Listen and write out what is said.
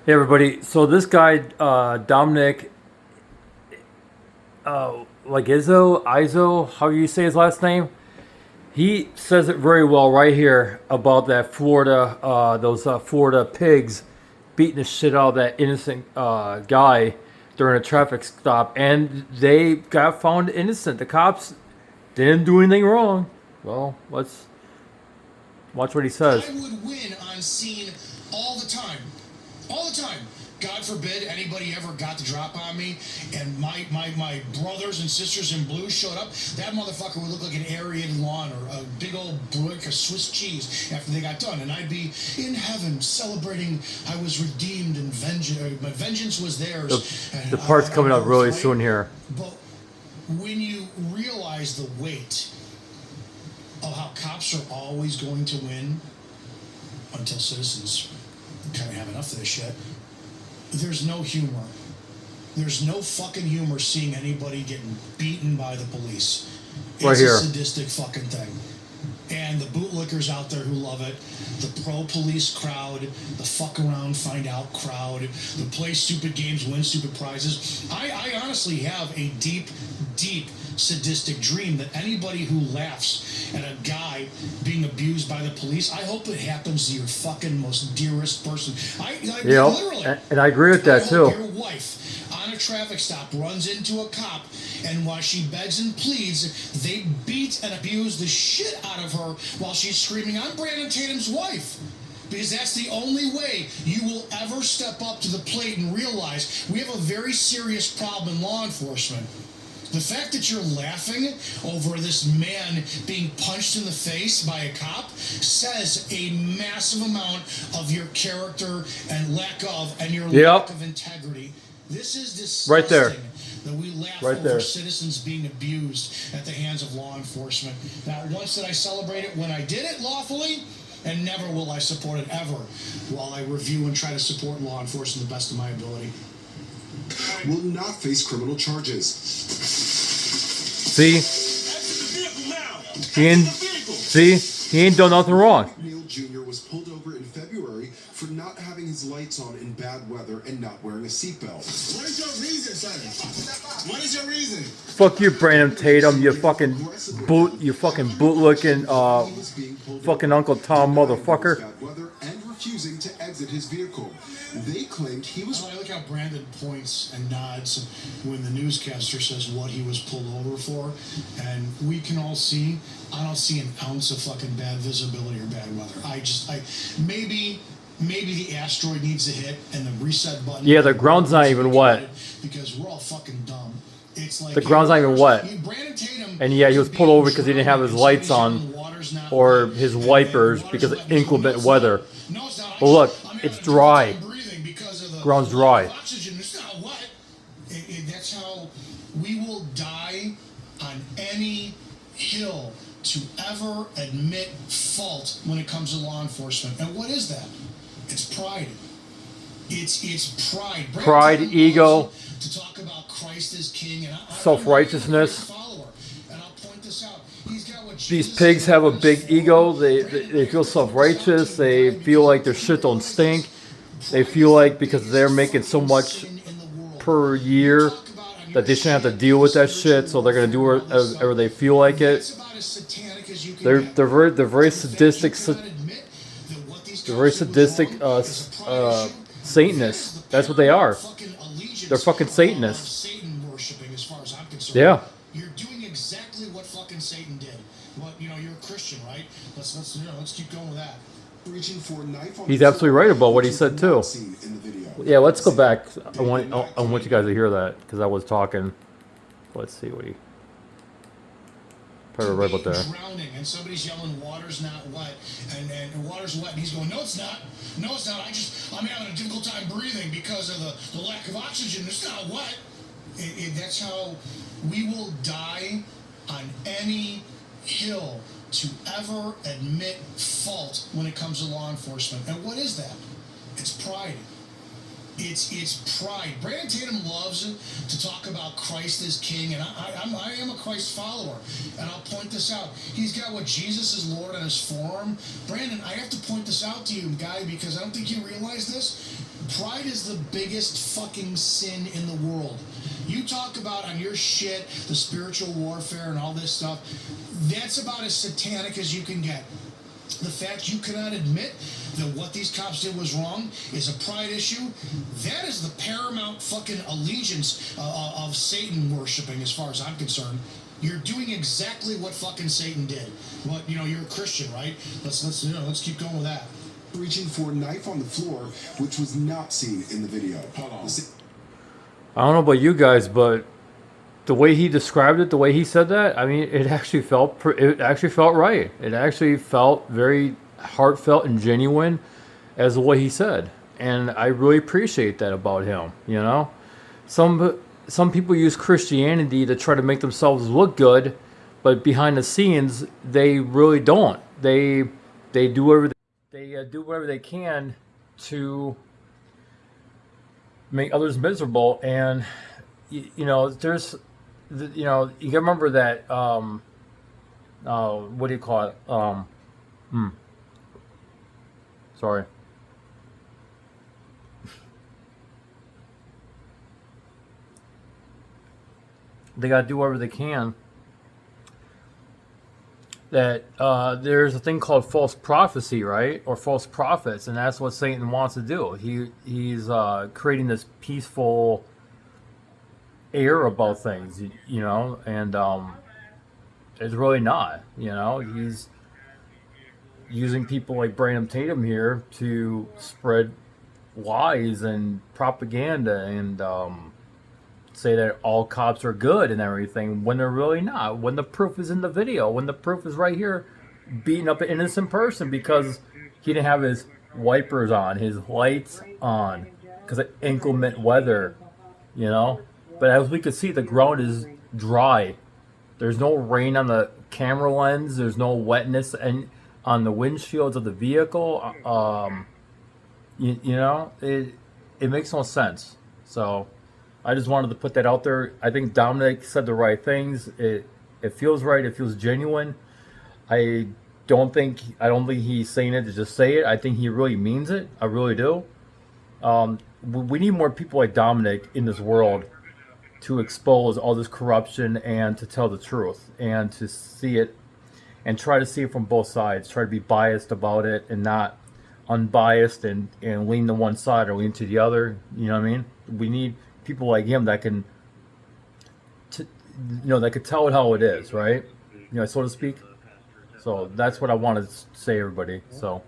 Hey everybody, so this guy Dominic, like Izzo, how you say his last name? He says it very well right here about that Florida, those Florida pigs beating the shit out of that innocent guy during a traffic stop, and they got found innocent. The cops didn't do anything wrong. Well, let's watch what he says. I would win on scene all the time. All the time. God forbid anybody ever got the drop on me and my brothers and sisters in blue showed up. That motherfucker would look like an aerated lawn or a big old brick of Swiss cheese after they got done. And I'd be in heaven celebrating I was redeemed and my vengeance was theirs. The part's coming up really soon here. But when you realize the weight of how cops are always going to win until citizens kind of have enough of this shit, there's no humor. There's no fucking humor seeing anybody getting beaten by the police. It's right here. A sadistic fucking thing. And the bootlickers out there who love it, the pro-police crowd, the fuck around, find out crowd, the play stupid games, win stupid prizes. I honestly have a deep, deep sadistic dream that anybody who laughs at a guy being abused by the police, I hope it happens to your fucking most dearest person. Literally. And I agree with that too. Your wife on a traffic stop runs into a cop, and while she begs and pleads, they beat and abuse the shit out of her while she's screaming, "I'm Brandon Tatum's wife." Because that's the only way you will ever step up to the plate and realize we have a very serious problem in law enforcement. The fact that you're laughing over this man being punched in the face by a cop says a massive amount of your character and lack of integrity. This is disgusting. Right there. That we laugh right over there. citizens being abused at the hands of law enforcement. Not once did I celebrate it when I did it lawfully, and never will I support it ever while I review and try to support law enforcement to the best of my ability. Will not face criminal charges. See? He ain't done nothing wrong. Neal Jr. was pulled over in February for not having his lights on in bad weather and not wearing a seatbelt. What is your reason, son? What is your reason? Fuck you, Brandon Tatum, you fucking bootlicking, fucking Uncle Tom motherfucker. Bad weather and refusing to exit his vehicle. They claimed he was. I look how Brandon points and nods when the newscaster says what he was pulled over for, and we can all see. I don't see an ounce of fucking bad visibility or bad weather. Maybe the asteroid needs to hit and the reset button. Yeah, the ground's not even wet. Because we're all fucking dumb. It's like the ground's not even wet. And yeah, he was pulled over because he didn't have his lights on or his wipers because of inclement weather. Well, look, it's dry. Ground's dry. That's how we will die on any hill to ever admit fault when it comes to law enforcement. And what is that? It's pride. It's pride. Pride, ego, to talk about Christ as King and self-righteousness. And I'll point this out. He's got what These pigs have a big ego. They feel self-righteous. They feel like their shit don't stink. They feel like because they're making so much per year that they shouldn't have to deal with that shit, so they're gonna do whatever they feel like it. They're very sadistic. They're very sadistic Satanists. That's what they are. They're fucking Satanists. Yeah. You're doing exactly what fucking Satan did. Well, you're a Christian, right? Let's keep going with that. He's absolutely right about what he said too. Yeah, let's go back. I want you guys to hear that because I was talking. Let's see what he. Probably right about there. Drowning and somebody's yelling, "Water's not wet," and water's wet, and he's going, "No, it's not. No, it's not. I'm having a difficult time breathing because of the lack of oxygen. It's not wet." That's how we will die on any hill to ever admit fault when it comes to law enforcement. And what is that? It's pride. It's pride. Brandon Tatum loves to talk about Christ as King, and I am a Christ follower. And I'll point this out. He's got what Jesus is Lord on his forearm. Brandon, I have to point this out to you, guy, because I don't think you realize this. Pride is the biggest fucking sin in the world. You talk about on your shit, the spiritual warfare and all this stuff, that's about as satanic as you can get. The fact you cannot admit that what these cops did was wrong is a pride issue, that is the paramount fucking allegiance of Satan worshiping, as far as I'm concerned. You're doing exactly what fucking Satan did. But, you know, you're a Christian, right? Let's keep going with that. Reaching for a knife on the floor, which was not seen in the video. Hold on. I don't know about you guys, but the way he described it, the way he said that, I mean, it actually felt right. It actually felt very heartfelt and genuine as the way he said. And I really appreciate that about him, you know? Some people use Christianity to try to make themselves look good, but behind the scenes, they really don't. They do whatever do whatever they can to make others miserable. And you know, there's, you know, you gotta remember that. What do you call it? Sorry. They gotta do whatever they can. That there's a thing called false prophecy, right? Or false prophets, and that's what Satan wants to do. He's creating this peaceful air about things, you know, and it's really not. You know, he's using people like Branham Tatum here to spread lies and propaganda and say that all cops are good and everything when they're really not. When the proof is in the video, when the proof is right here, beating up an innocent person because he didn't have his wipers on, his lights on, because of inclement weather, you know. But as we can see, the ground is dry. There's no rain on the camera lens. There's no wetness and on the windshields of the vehicle. You know, it makes no sense. So I just wanted to put that out there. I think Dominic said the right things. It feels right. It feels genuine. I don't think he's saying it to just say it. I think he really means it. I really do. We need more people like Dominic in this world to expose all this corruption and to tell the truth and to see it and try to see it from both sides. Try to be biased about it and not unbiased and lean to one side or lean to the other. You know what I mean? We need people like him that can, that could tell it how it is, right? You know, so to speak. So that's what I wanted to say, everybody. So.